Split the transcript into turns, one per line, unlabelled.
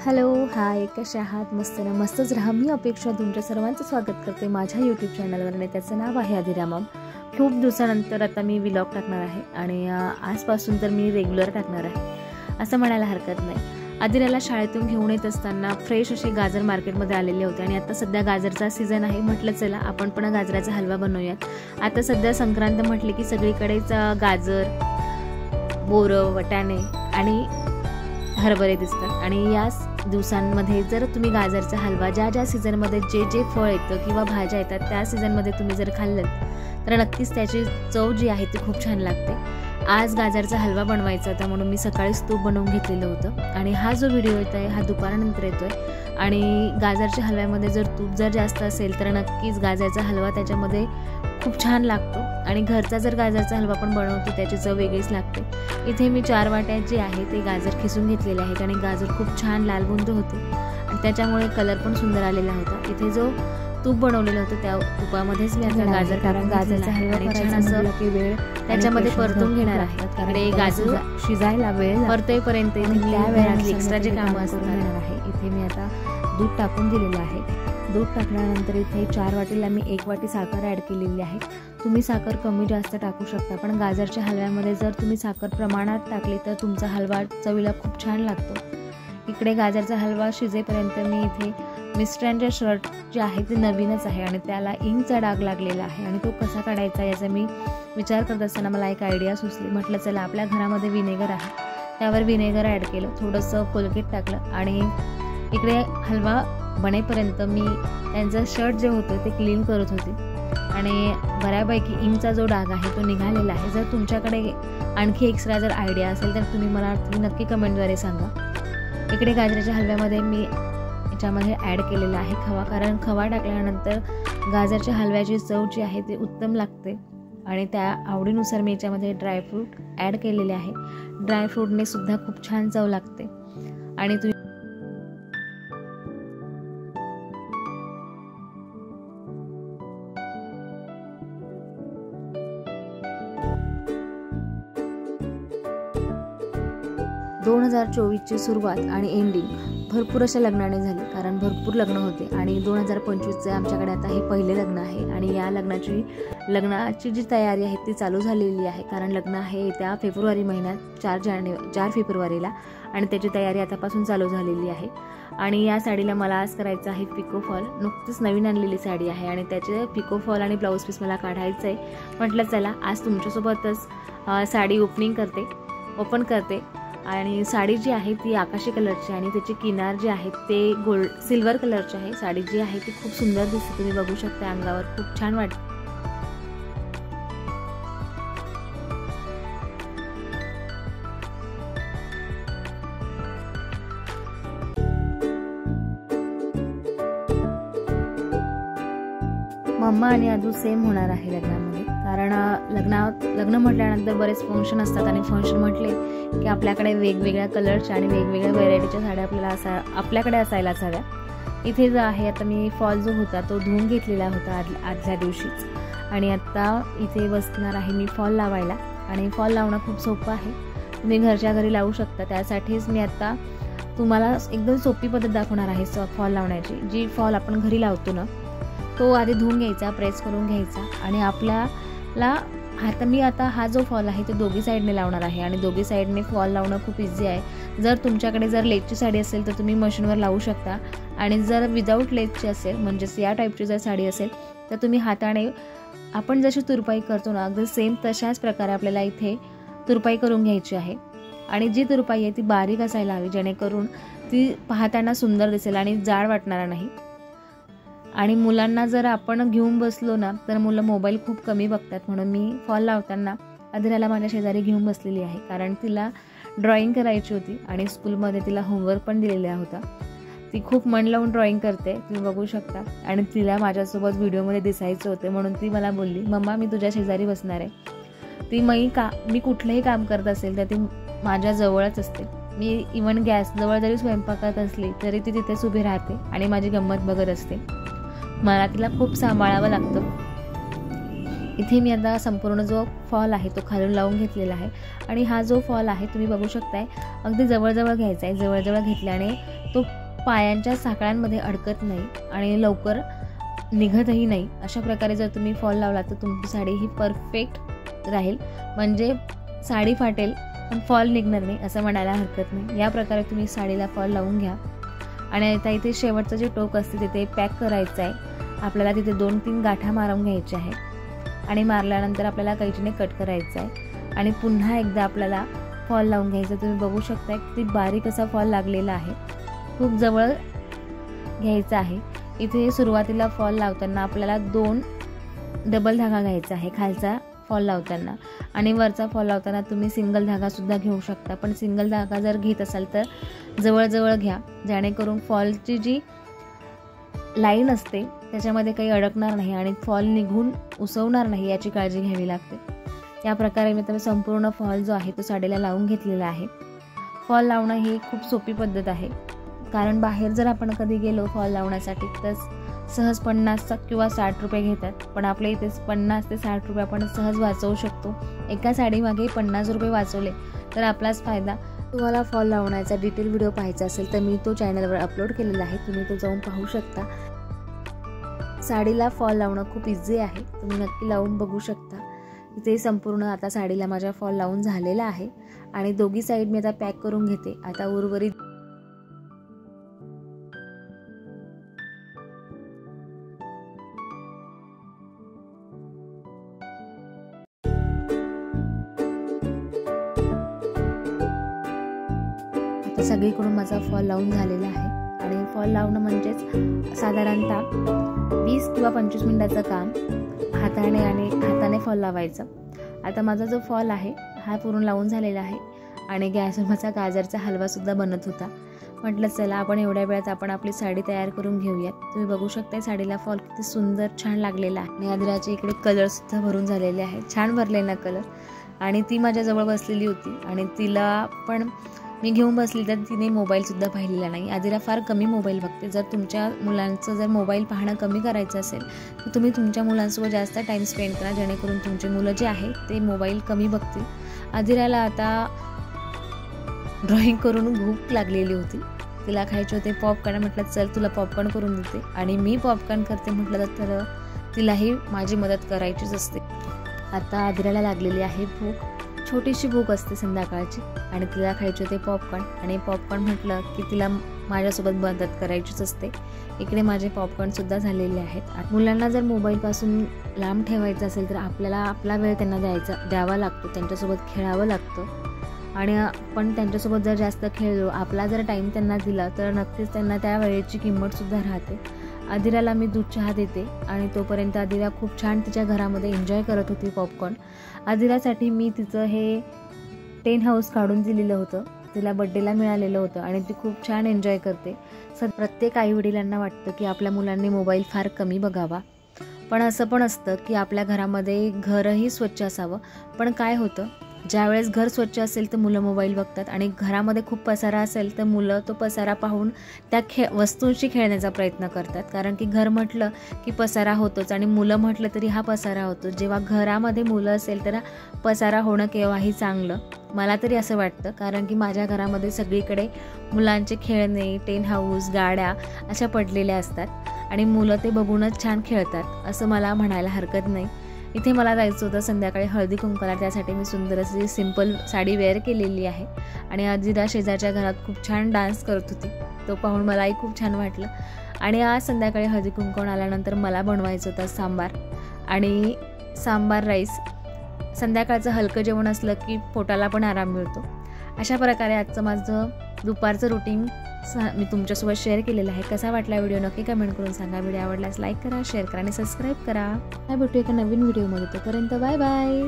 Hello hi, कशा आहात? मस्त ना? मस्तच राहा. मी अपेक्षा तुमच्या सर्वांचं स्वागत करते माझ्या यूट्यूब चॅनलवर आणि त्याचं नाव आहे अधिरामम. खूप दिवसानंतर आता मी व्लॉग टाकणार आहे आणि आजपासून तर मी रेग्युलर टाकणार आहे असं म्हणायला हरकत नाही. अधिराला शाळेतून घेऊन येत असताना फ्रेश असे गाजर मार्केटमध्ये आलेले होते आणि आता सध्या गाजरचा सीझन आहे. म्हटलं चला आपण पण गाजराचा हलवा बनवूयात. आता सध्या संक्रांत म्हटली की सगळीकडेच गाजर, बोरं, वाटाणे आणि हरभरे दिसतात आणि या दिवसांमध्ये जर तुम्ही गाजरचा हलवा ज्या सीझनमध्ये जे फळ येतं किंवा भाज्या येतात त्या सीझनमध्ये तुम्ही जर खाल्लं तर नक्कीच त्याची चव जी आहे ती खूप छान लागते. आज गाजरचा हलवा बनवायचा होता म्हणून मी सकाळीच तूप बनवून घेतलेलं होतं आणि हा जो व्हिडिओ येतो आहे हा दुपारानंतर येतो आहे. आणि गाजरच्या हलव्यामध्ये जर तूप जर जास्त असेल तर नक्कीच गाजरचा हलवा त्याच्यामध्ये खूप छान लागतो आणि घरचा जर गाजरचा हलवा पण बनवतो त्याची चव वेगळीच लागते. इथे मी 4 वाट्या जे आहे ते गाजर खिसून घेतलेले आहेत आणि गाजर खूप छान लालबुंद होते आणि त्याच्यामुळे कलर पण सुंदर आलेला होता. इथे जो तूप बनवलेलं होतं त्या तुपामध्येच मी आता गाजर टाकून गाजरचा हलवा छान असं वेळ त्याच्यामध्ये परतून घेणार आहे. कारण गाजर शिजायला वेळ परतेपर्यंत त्या वेळात एक्स्ट्रा जे कामं असणार आहे. इथे मी आता दूध टाकून दिलेलं आहे. दूध टाकल्यानंतर इथे 4 वाटीला मी 1 वाटी साखर ॲड केलेली आहे. तुम्ही साखर कमी जास्त टाकू शकता, पण गाजरच्या हलव्यामध्ये जर तुम्ही साखर प्रमाणात टाकली तर तुमचा हलवा चवीला खूप छान लागतो. इकडे गाजरचा हलवा शिजेपर्यंत मी इथे मिस्टरांचे शर्ट जे आहे ते नवीनच आहे आणि त्याला इंकचा डाग लागलेला आहे आणि तो कसा काढायचा याचा मी विचार करत असताना मला एक आयडिया सुचली. म्हटलं चला आपल्या घरामध्ये विनेगर आहे, त्यावर विनेगर ॲड केलं, थोडंसं कोलगेट टाकलं आणि इकडे हलवा बनेपर्यंत मी त्यांचं शर्ट जे होतं ते क्लीन करत होते आणि बऱ्यापैकी इंकचा जो डाग आहे तो निघालेला आहे. जर तुमच्याकडे आणखी एक्स्ट्रा जर आयडिया असेल तर तुम्ही मला नक्की कमेंटद्वारे सांगा. इकडे गाजराच्या हलव्यामध्ये मी याच्यामध्ये ॲड केलेला आहे खवा, कारण खवा टाकल्यानंतर गाजरच्या हलव्याची चव जी आहे ती उत्तम लागते आणि त्या आवडीनुसार मी याच्यामध्ये ड्रायफ्रूट ॲड केलेले आहे. ड्रायफ्रूटने सुद्धा खूप छान चव लागते आणि तुम्ही 2024ची सुरुवात आणि एंडिंग भरपूर अशा लग्नाने झाली, कारण भरपूर लग्न होते आणि 2025चे आमच्याकडे आता हे पहिले लग्न आहे आणि या लग्नाची जी तयारी आहे ती चालू झालेली आहे. कारण लग्न आहे येत्या फेब्रुवारी महिन्यात 4 फेब्रुवारीला आणि त्याची तयारी आतापासून चालू झालेली आहे. आणि या साडीला मला आज करायचं आहे पिकोफॉल. नुकतीच नवीन आणलेली साडी आहे आणि त्याचे पिकोफॉल आणि ब्लाऊज पीस मला काढायचं आहे. म्हटलं चला आज तुमच्यासोबतच साडी ओपन करते आणि साडी जी आहे ती आकाशी कलरची आणि त्याचे किनार जे आहेत ते सिल्वर कलरचे आहे. साडी जी आहे ती खूप सुंदर दिसते, तुम्ही बघू शकता, अंगावर खूप छान वाटते. मम्मा आणि आजू सेम होणार आहे लग्नामध्ये, कारण लग्न म्हटल्यानंतर बरेच फंक्शन असतात आणि फंक्शन म्हटले की आपल्याकडे वेगवेगळ्या कलरच्या आणि वेगवेगळ्या व्हेरायटीच्या साड्या आपल्याकडे असायलाच हव्या. इथे जो आहे आता मी फॉल जो होता तो धुवून घेतलेला होता आदल्या दिवशीच आणि आता इथे बसणार आहे मी फॉल लावायला. आणि फॉल लावणं खूप सोपं आहे, तुम्ही घरच्या घरी लावू शकता. त्यासाठीच मी आता तुम्हाला एकदम सोपी पद्धत दाखवणार आहे फॉल लावण्याची. जी फॉल आपण घरी लावतो ना तो आधी धुवून घ्यायचा, प्रेस करून घ्यायचा आणि आपल्याला मी आता हा जो फॉल आहे तो दोघी साईडने लावणार आहे आणि दोघी साईडने फॉल लावणं खूप इझी आहे. जर तुमच्याकडे जर लेसची साडी असेल तर तुम्ही मशीनवर लावू शकता आणि जर विदाऊट लेसची असेल म्हणजेच या टाईपची जर साडी असेल तर तुम्ही हाताने आपण जशी तुरपाई करतो ना अगदी सेम तशाच प्रकारे आपल्याला इथे तुरपाई करून घ्यायची आहे. आणि जी तुरपाई आहे ती बारीक असायला हवी जेणेकरून ती पाहताना सुंदर दिसेल आणि जाड वाटणार नाही. आणि मुलांना जर आपण घेऊन बसलो ना तर मुलं मोबाईल खूप कमी बघतात, म्हणून मी फॉल लावताना अधिराला माझ्या शेजारी घेऊन बसलेली आहे, कारण तिला ड्रॉइंग करायची होती आणि स्कूलमध्ये तिला होमवर्क पण दिलेला होता. ती खूप मन लावून ड्रॉइंग करते, तुम्ही बघू शकता, आणि तिला माझ्यासोबत व्हिडिओमध्ये दिसायचं होतं म्हणून ती मला बोलली मम्मा मी तुझ्या शेजारी बसणार आहे. मी कुठलंही काम करत असेल तर ती माझ्या जवळच असते. मी इव्हन गॅसजवळ जरी स्वयंपाक करत असली तरी ती तिथेच उभी राहते आणि माझी गंमत बघत असते. मला तिला खूप सांभाळावं लागतं. इथे मी आता संपूर्ण जो फॉल आहे तो खालून लावून घेतलेला आहे आणि हा जो फॉल आहे तुम्ही बघू शकताय अगदी जवळजवळ घ्यायचा आहे. जवळजवळ घेतल्याने तो पायांच्या साकळ्यांमध्ये अडकत नाही आणि लवकर निघतही नाही. अशा प्रकारे जर तुम्ही फॉल लावला तर तुमची साडी ही परफेक्ट राहील. म्हणजे साडी फाटेल पण फॉल निघणार नाही असं म्हणायला हरकत नाही. या प्रकारे तुम्ही साडीला फॉल लावून घ्या. आणि आता इथे शेवटचं जे टोक असते तिथे पॅक करायचं आहे. आपल्याला तिथे 2-3 गाठा मारून घ्यायच्या आहे आणि मारल्यानंतर आपल्याला कैचीने कट करायचं आहे आणि पुन्हा एकदा आपल्याला फॉल लावून घ्यायचं. तुम्ही बघू शकता किती बारीक असा फॉल लागलेला आहे. खूप जवळ घ्यायचं आहे. इथे सुरुवातीला फॉल लावताना आपल्याला 2 डबल धागा घ्यायचा आहे खालचा फॉल लावताना, आणि वरचा फॉल लावताना तुम्ही सिंगल धागासुद्धा घेऊ शकता. पण सिंगल धागा जर घेत असाल तर जवळजवळ घ्या, जेणेकरून फॉलची जी लाईन असते त्याच्यामध्ये काही अडकणार नाही आणि फॉल निघून उसवणार नाही याची काळजी घ्यावी लागते. या प्रकारे मी संपूर्ण फॉल जो आहे तो साडीला लावून घेतलेला आहे. फॉल लावणं ही खूप सोपी पद्धत आहे, कारण बाहेर जर आपण कधी गेलो फॉल लावण्यासाठी तर सहज 50 किंवा 60 रुपये घेतात. पण आपल्या इथे 50 ते 60 रुपये आपण सहज वाचवू शकतो. एका साडीमागे 50 रुपये वाचवले तर आपलाच फायदा. तुम्हाला फॉल लावण्याचा डिटेल व्हिडिओ पाहायचा असेल तर मी तो चॅनलवर अपलोड केलेला आहे, तुम्ही तो जाऊन पाहू शकता. साडीला फॉल लावणं खूप इझी आहे, तुम्ही नक्की लावून बघू शकता. इथे संपूर्ण आता साडीला माझ्या फॉल लावून झालेला आहे आणि दोघी साईड मी आता पॅक करून घेते. आता उर्वरित सगळीकडून माझा फॉल लावून झालेला आहे. आणि फॉल लावणं म्हणजेच साधारणतः 20 किंवा 25 मिनिटाचं काम हाताने फॉल लावायचं. आता माझा जो फॉल आहे हा पूर्ण लावून झालेला आहे आणि गॅसवर माझा गाजरचा हलवासुद्धा बनत होता. म्हटलं चला आपण एवढ्या वेळात आपण आपली साडी तयार करून घेऊयात. तुम्ही बघू शकता साडीला फॉल किती सुंदर छान लागलेला आहे आणि अद्राचे इकडे कलरसुद्धा भरून झालेले आहे, छान भरले ना कलर. आणि ती माझ्याजवळ बसलेली होती आणि तिला पण मी घेऊन बसली तर तिने मोबाईलसुद्धा पाहिलेला नाही. आदिरा फार कमी मोबाईल बघते. जर तुमच्या मुलांचं जर मोबाईल पाहणं कमी करायचं असेल तर तुम्ही तुमच्या मुलांसोबत जास्त टाईम स्पेंड करा, जेणेकरून तुमची मुलं जे आहे ते मोबाईल कमी बघतील. आदिराला आता ड्रॉइंग करून भूक लागलेली होती, तिला खायचे होते पॉपकॉर्न. म्हटलं चल तुला पॉपकॉर्न करून देते आणि मी पॉपकॉर्न करते म्हटलं तर तिलाही माझी मदत करायचीच असते. आता आदिराला लागलेली आहे भूक, छोटीशी भूक असते संध्याकाळची आणि तिला खायचे होते पॉपकॉर्न. आणि पॉपकॉर्न म्हटलं की तिला माझ्यासोबत मदत करायचीच असते. इकडे माझे पॉपकॉर्नसुद्धा झालेले आहेत. मुलांना जर मोबाईलपासून लांब ठेवायचं असेल तर आपल्याला आपला वेळ त्यांना द्यावा लागतो, त्यांच्यासोबत खेळावं लागतं. आणि आपण त्यांच्यासोबत जर जास्त खेळलो, आपला जर टाईम त्यांना दिला तर नक्कीच त्यांना त्या वेळेची किंमतसुद्धा राहते. आदिराला मी दूध चहा देते आणि तोपर्यंत आदिरा खूप छान तिच्या घरामध्ये एन्जॉय करत होती पॉपकॉर्न. आदिरासाठी मी तिचं हे टेन हाऊस काढून दिलेलं होतं, तिला बड्डेला मिळालेलं होतं आणि ती खूप छान एन्जॉय करते. प्रत्येक आईवडिलांना वाटतं की आपल्या मुलांनी मोबाईल फार कमी बघावा, पण असं पण असतं की आपल्या घरामध्ये घरही स्वच्छ असावं. पण काय होतं, ज्यावेळेस घर स्वच्छ असेल तर मुलं मोबाईल बघतात आणि घरामध्ये खूप पसारा असेल तर मुलं तो पसारा पाहून त्या वस्तूंशी खेळण्याचा प्रयत्न करतात. कारण की घर म्हटलं की पसारा होतोच आणि मुलं म्हटलं तरी हा पसारा होतो. जेव्हा घरामध्ये मुलं असेल तर पसारा होणं केव्हाही चांगलं, मला तरी असं वाटतं. कारण की माझ्या घरामध्ये सगळीकडे मुलांचे खेळणे, टेन हाऊस, गाड्या अशा पडलेल्या असतात आणि मुलं ते बघूनच छान खेळतात असं मला म्हणायला हरकत नाही. इथे मला जायचं होतं संध्याकाळी हळदी कुंकवाला, त्यासाठी मी सुंदर अशी सिंपल साडी वेअर केलेली आहे आणि आदिरा शेजारच्या घरात खूप छान डान्स करत होती, तो पाहून मलाही खूप छान वाटलं. आणि आज संध्याकाळी हळदी कुंकवाला आल्यानंतर मला बनवायचं होतं सांबार आणि सांबार राईस. संध्याकाळचं हलकं जेवण असलं की पोटाला पण आराम मिळतो. अशा प्रकारे आजचं माझं दुपारचं रुटीन मी तुमच्यासोबत शेअर केलेलं आहे. कसा वाटला व्हिडिओ नक्की कमेंट करून सांगा. व्हिडिओ आवडल्यास लाईक करा, शेअर करा आणि सबस्क्राईब करा. भेटूया एका नवीन व्हिडिओमध्ये. तोपर्यंत बाय बाय.